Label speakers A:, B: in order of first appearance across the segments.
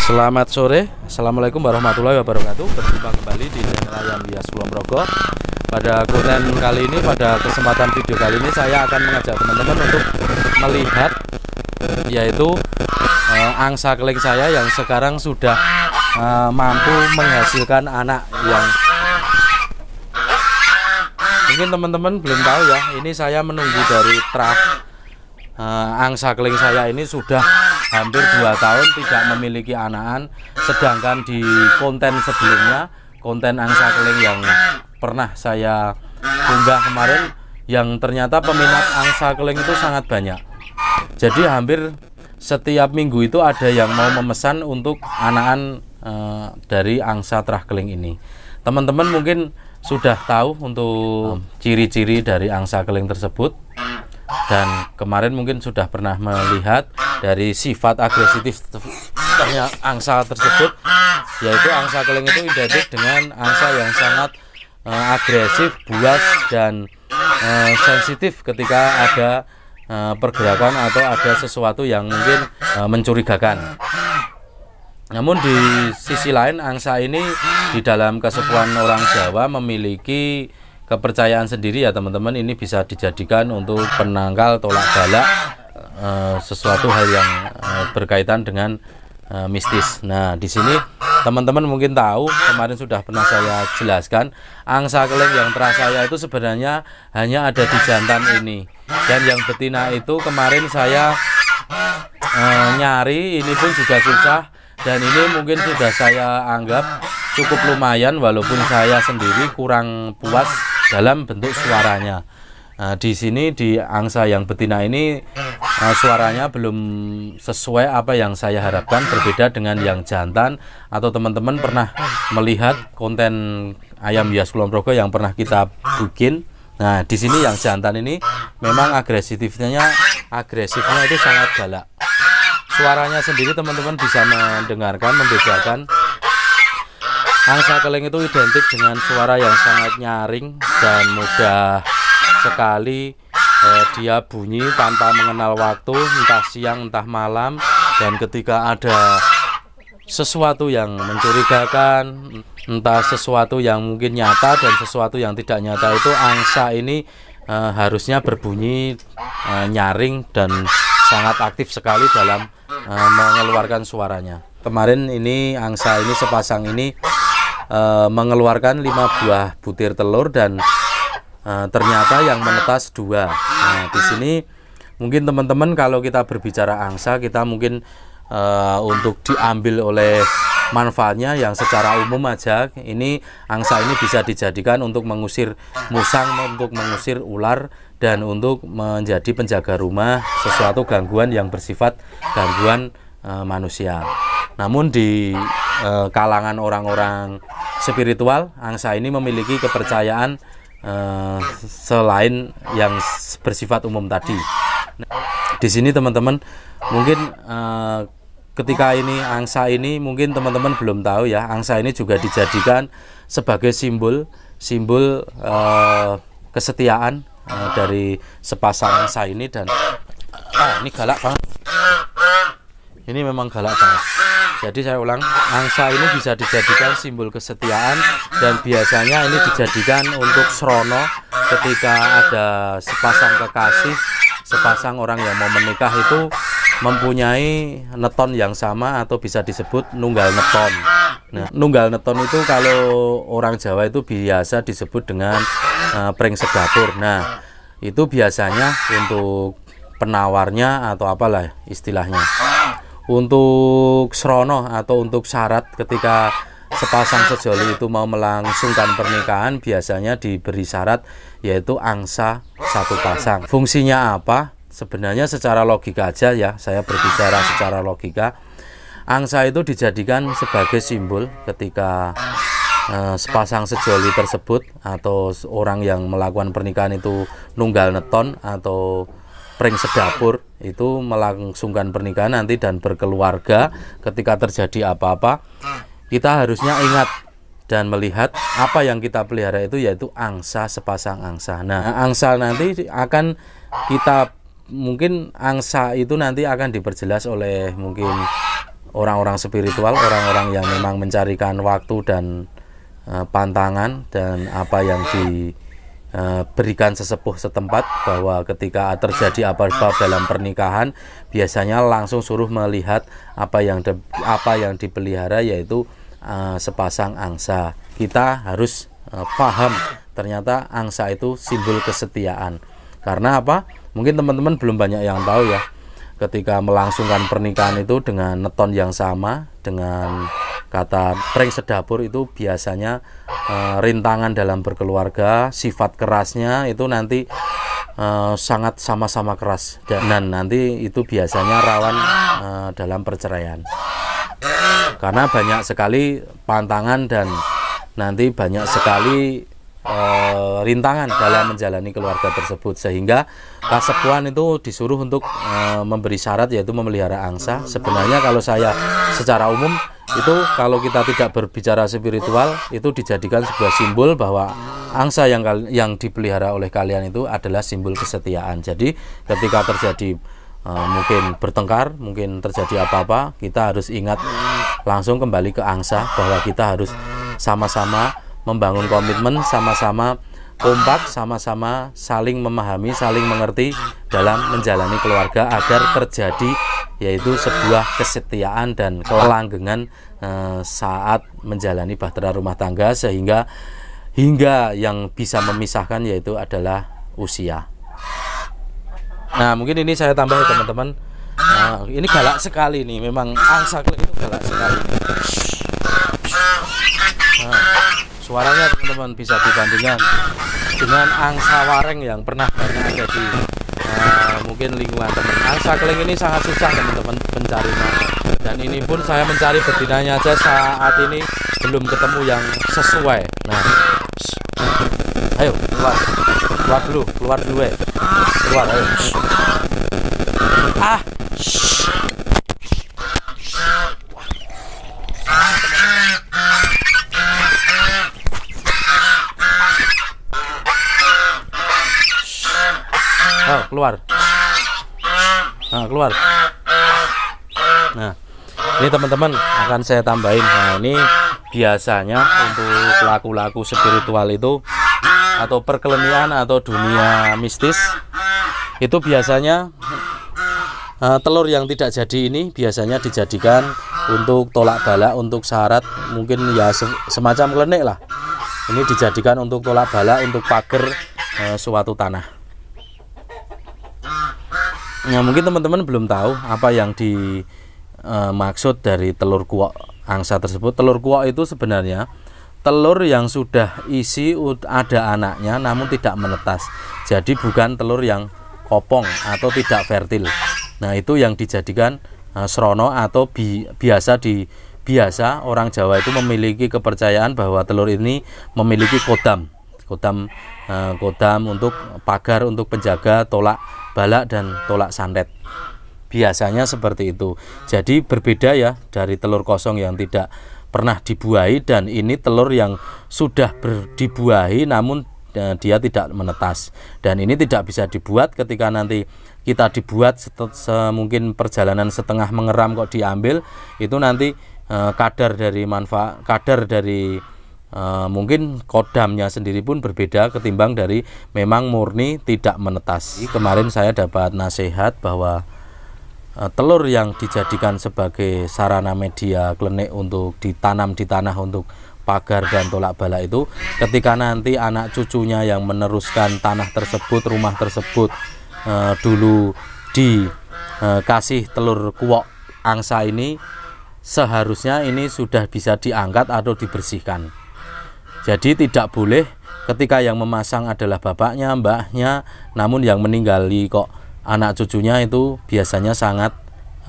A: Selamat sore, Assalamualaikum warahmatullahi wabarakatuh. Berjumpa kembali di channel Ayam Hias Kulon Progo. Pada konten kali ini, pada kesempatan video kali ini, saya akan mengajak teman-teman untuk melihat yaitu angsa keling saya yang sekarang sudah mampu menghasilkan anak. Yang mungkin teman-teman belum tahu ya, ini saya menunggu dari trah angsa keling saya ini sudah hampir 2 tahun tidak memiliki anakan, sedangkan di konten sebelumnya, konten angsa keling yang pernah saya unggah kemarin, yang ternyata peminat angsa keling itu sangat banyak. Jadi hampir setiap minggu itu ada yang mau memesan untuk anakan dari angsa terah keling ini. Teman-teman mungkin sudah tahu untuk ciri-ciri dari angsa keling tersebut, dan kemarin mungkin sudah pernah melihat dari sifat agresif angsa tersebut, yaitu angsa keling itu identik dengan angsa yang sangat agresif, buas, dan sensitif ketika ada pergerakan atau ada sesuatu yang mungkin mencurigakan. Namun di sisi lain, angsa ini di dalam kesepuhan orang Jawa memiliki kepercayaan sendiri ya teman-teman. Ini bisa dijadikan untuk penangkal tolak balak sesuatu hal yang berkaitan dengan mistis. Nah, di sini teman-teman mungkin tahu, kemarin sudah pernah saya jelaskan, angsa keling yang terah saya itu sebenarnya hanya ada di jantan ini, dan yang betina itu kemarin saya nyari, ini pun juga susah, dan ini mungkin sudah saya anggap cukup lumayan, walaupun saya sendiri kurang puas dalam bentuk suaranya. Nah, di sini di angsa yang betina ini suaranya belum sesuai apa yang saya harapkan, berbeda dengan yang jantan. Atau teman-teman pernah melihat konten Ayam Hias Kulon Progo yang pernah kita bikin. Nah, di sini yang jantan ini memang agresifnya itu sangat galak. Suaranya sendiri teman-teman bisa mendengarkan, membedakan. Angsa keling itu identik dengan suara yang sangat nyaring dan mudah sekali dia bunyi tanpa mengenal waktu, entah siang entah malam. Dan ketika ada sesuatu yang mencurigakan, entah sesuatu yang mungkin nyata dan sesuatu yang tidak nyata, itu angsa ini harusnya berbunyi nyaring dan sangat aktif sekali dalam mengeluarkan suaranya. Kemarin ini angsa ini, sepasang ini mengeluarkan 5 buah butir telur, dan ternyata yang menetas 2. Nah, di sini mungkin teman-teman kalau kita berbicara angsa, kita mungkin untuk diambil oleh manfaatnya yang secara umum aja, ini angsa ini bisa dijadikan untuk mengusir musang, untuk mengusir ular, dan untuk menjadi penjaga rumah sesuatu gangguan yang bersifat gangguan manusia. Namun di kalangan orang-orang spiritual, angsa ini memiliki kepercayaan selain yang bersifat umum tadi. Di sini teman-teman mungkin ketika ini angsa ini, mungkin teman-teman belum tahu ya, angsa ini juga dijadikan sebagai simbol kesetiaan dari sepasang angsa ini. Dan ini galak banget, ini memang galak banget. Jadi saya ulang, angsa ini bisa dijadikan simbol kesetiaan, dan biasanya ini dijadikan untuk srono ketika ada sepasang kekasih, sepasang orang yang mau menikah itu mempunyai neton yang sama, atau bisa disebut nunggal neton. Nah, nunggal neton itu kalau orang Jawa itu biasa disebut dengan pring sedapur. Nah, itu biasanya untuk penawarnya atau apalah istilahnya. Untuk srono atau untuk syarat ketika sepasang sejoli itu mau melangsungkan pernikahan, biasanya diberi syarat yaitu angsa 1 pasang. Fungsinya apa? Sebenarnya secara logika aja ya, saya berbicara secara logika. Angsa itu dijadikan sebagai simbol ketika sepasang sejoli tersebut atau orang yang melakukan pernikahan itu nunggal neton atau pring sedapur, itu melangsungkan pernikahan nanti dan berkeluarga. Ketika terjadi apa-apa, kita harusnya ingat dan melihat apa yang kita pelihara itu, yaitu angsa, sepasang angsa. Nah, angsa nanti akan kita, mungkin angsa itu nanti akan diperjelas oleh mungkin orang-orang spiritual, orang-orang yang memang mencarikan waktu dan pantangan dan apa yang diberikan sesepuh setempat, bahwa ketika terjadi apa-apa dalam pernikahan biasanya langsung suruh melihat apa yang dipelihara, yaitu sepasang angsa. Kita harus paham ternyata angsa itu simbol kesetiaan. Karena apa? Mungkin teman-teman belum banyak yang tahu ya, ketika melangsungkan pernikahan itu dengan neton yang sama, dengan kata treng sedapur, itu biasanya rintangan dalam berkeluarga, sifat kerasnya itu nanti sangat sama-sama keras, dan nanti itu biasanya rawan dalam perceraian. Karena banyak sekali pantangan dan nanti banyak sekali rintangan dalam menjalani keluarga tersebut, sehingga kasepuan itu disuruh untuk memberi syarat, yaitu memelihara angsa. Sebenarnya kalau saya secara umum itu, kalau kita tidak berbicara spiritual, itu dijadikan sebuah simbol bahwa angsa yang dipelihara oleh kalian itu adalah simbol kesetiaan. Jadi ketika terjadi mungkin bertengkar, mungkin terjadi apa-apa, kita harus ingat langsung kembali ke angsa, bahwa kita harus sama-sama membangun komitmen, sama-sama kompak, sama-sama saling memahami, saling mengerti dalam menjalani keluarga, agar terjadi yaitu sebuah kesetiaan dan kelanggengan saat menjalani bahtera rumah tangga, sehingga yang bisa memisahkan yaitu adalah usia. Nah, mungkin ini saya tambah ya teman-teman. Ini galak sekali nih, memang angsa itu galak sekali. Suaranya teman-teman bisa dibandingkan dengan angsa wareng yang pernah banyak ada di mungkin lingkungan teman. Angsa keling ini sangat susah teman-teman mencarinya, dan ini pun saya mencari betinanya aja saat ini belum ketemu yang sesuai. Nah, ayo keluar dulu keluar, ayo. Keluar. Nah, ini teman-teman akan saya tambahin. Nah, ini biasanya untuk laku-laku spiritual itu, atau perkelenian atau dunia mistis, itu biasanya telur yang tidak jadi ini biasanya dijadikan untuk tolak bala, untuk syarat, mungkin ya semacam klenik lah. Ini dijadikan untuk tolak bala, untuk pagar suatu tanah. Nah, mungkin teman-teman belum tahu apa yang dimaksud dari telur kuok angsa tersebut. Telur kuok itu sebenarnya telur yang sudah isi ada anaknya namun tidak menetas. Jadi bukan telur yang kopong atau tidak fertil. Nah, itu yang dijadikan srono atau biasa orang Jawa itu memiliki kepercayaan bahwa telur ini memiliki kodam untuk pagar, untuk penjaga tolak balak dan tolak santet. Biasanya seperti itu. Jadi berbeda ya dari telur kosong yang tidak pernah dibuahi, dan ini telur yang sudah dibuahi namun dia tidak menetas. Dan ini tidak bisa dibuat. Ketika nanti kita dibuat mungkin perjalanan setengah mengeram kok diambil, itu nanti kadar dari mungkin kodamnya sendiri pun berbeda ketimbang dari memang murni tidak menetas. Kemarin saya dapat nasihat bahwa telur yang dijadikan sebagai sarana media klenik untuk ditanam di tanah untuk pagar dan tolak bala itu, ketika nanti anak cucunya yang meneruskan tanah tersebut, rumah tersebut dulu dikasih telur kuok angsa ini, seharusnya ini sudah bisa diangkat atau dibersihkan. Jadi tidak boleh ketika yang memasang adalah bapaknya, mbahnya, namun yang meninggali kok anak cucunya, itu biasanya sangat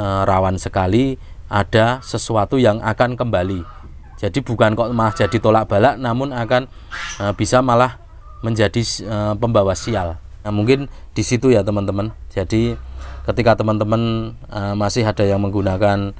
A: rawan sekali ada sesuatu yang akan kembali. Jadi bukan kok malah jadi tolak balak, namun akan bisa malah menjadi pembawa sial. Nah, mungkin di situ ya teman-teman. Jadi ketika teman-teman masih ada yang menggunakan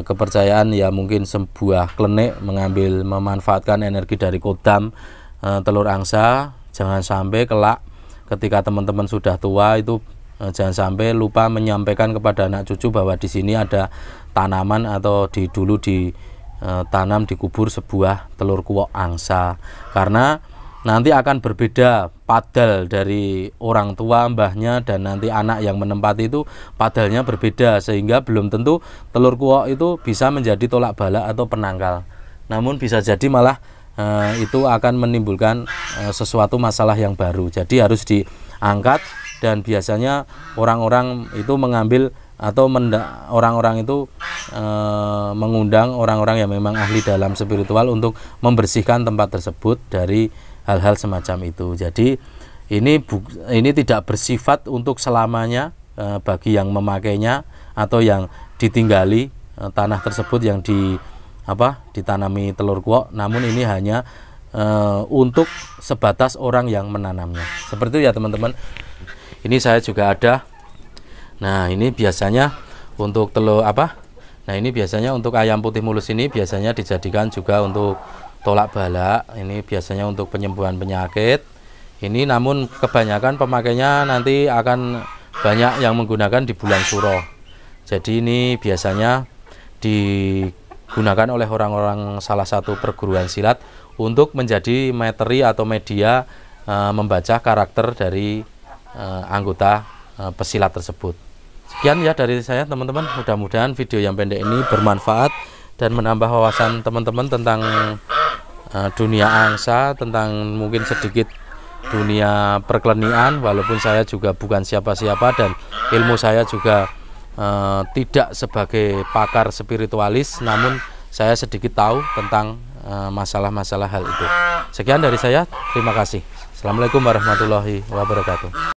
A: kepercayaan ya mungkin sebuah klenik, memanfaatkan energi dari kodam telur angsa, jangan sampai kelak ketika teman-teman sudah tua itu jangan sampai lupa menyampaikan kepada anak cucu bahwa di sini ada tanaman atau dulu ditanam, dikubur sebuah telur kuok angsa, karena nanti akan berbeda padal dari orang tua mbahnya, dan nanti anak yang menempati itu padalnya berbeda, sehingga belum tentu telur kuok itu bisa menjadi tolak bala atau penangkal, namun bisa jadi malah itu akan menimbulkan sesuatu masalah yang baru. Jadi harus diangkat, dan biasanya orang-orang itu mengambil atau orang-orang itu mengundang orang-orang yang memang ahli dalam spiritual untuk membersihkan tempat tersebut dari hal-hal semacam itu. Jadi ini tidak bersifat untuk selamanya bagi yang memakainya atau yang ditinggali tanah tersebut yang ditanami telur kuok, namun ini hanya untuk sebatas orang yang menanamnya. Seperti itu ya teman-teman. Ini saya juga ada. Nah, ini biasanya untuk telur Nah, ini biasanya untuk ayam putih mulus ini biasanya dijadikan juga untuk tolak bala. Ini biasanya untuk penyembuhan penyakit. Ini namun kebanyakan pemakainya nanti akan banyak yang menggunakan di bulan Suro. Jadi ini biasanya digunakan oleh orang-orang salah satu perguruan silat untuk menjadi materi atau media membaca karakter dari anggota pesilat tersebut. Sekian ya dari saya teman-teman, mudah-mudahan video yang pendek ini bermanfaat dan menambah wawasan teman-teman tentang dunia angsa, tentang mungkin sedikit dunia perklenian, walaupun saya juga bukan siapa-siapa dan ilmu saya juga tidak sebagai pakar spiritualis, namun saya sedikit tahu tentang masalah-masalah hal itu. Sekian dari saya, terima kasih. Assalamualaikum warahmatullahi wabarakatuh.